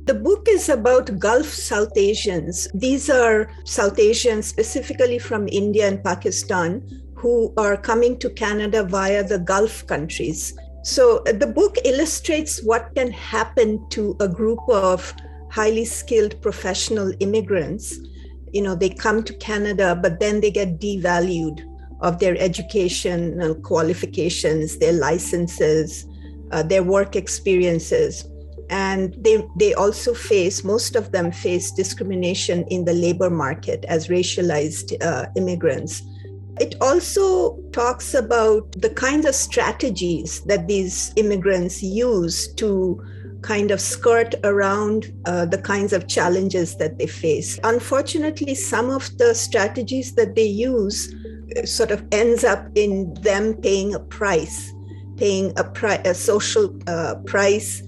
The book is about Gulf South Asians. These are South Asians, specifically from India and Pakistan, who are coming to Canada via the Gulf countries. So the book illustrates what can happen to a group of highly skilled professional immigrants. They come to Canada, but then they get devalued of their educational qualifications, their licenses, their work experiences. And they also most of them face discrimination in the labor market as racialized immigrants. It also talks about the kinds of strategies that these immigrants use to kind of skirt around the kinds of challenges that they face. Unfortunately, some of the strategies that they use sort of ends up in them paying a social price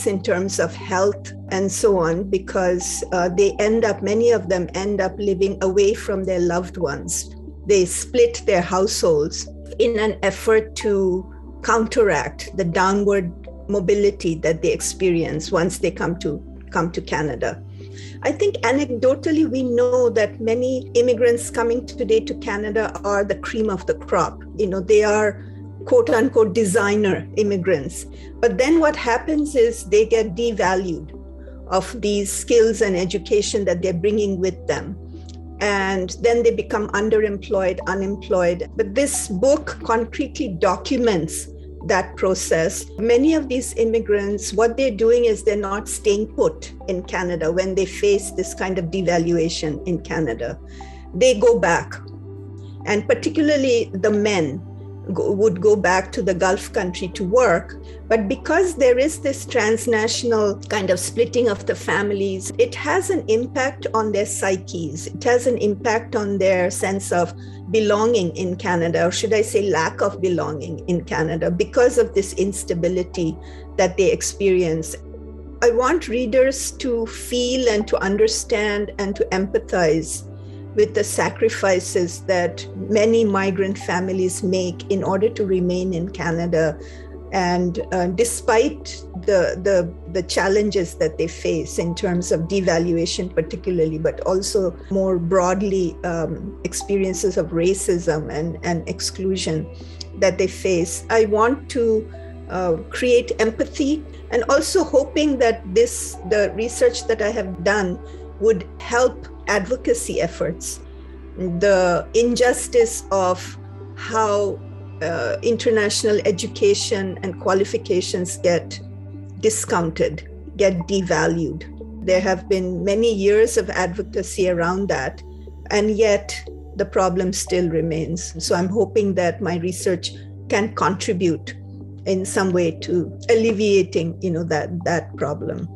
in terms of health and so on, because many of them end up living away from their loved ones. They split their households in an effort to counteract the downward mobility that they experience once they come to Canada. I think anecdotally, we know that many immigrants coming today to Canada are the cream of the crop. They are quote unquote designer immigrants. But then what happens is they get devalued of these skills and education that they're bringing with them. And then they become underemployed, unemployed. But this book concretely documents that process. Many of these immigrants, what they're doing is they're not staying put in Canada when they face this kind of devaluation in Canada. They go back. And particularly the men would go back to the Gulf country to work. But because there is this transnational kind of splitting of the families, it has an impact on their psyches. It has an impact on their sense of belonging in Canada, or should I say lack of belonging in Canada, because of this instability that they experience. I want readers to feel and to understand and to empathize with the sacrifices that many migrant families make in order to remain in Canada. And despite the challenges that they face in terms of devaluation particularly, but also more broadly experiences of racism and exclusion that they face, I want to create empathy, and also hoping that the research that I have done would help advocacy efforts. The injustice of how international education and qualifications get discounted, get devalued. There have been many years of advocacy around that, and yet the problem still remains. So I'm hoping that my research can contribute in some way to alleviating, that problem.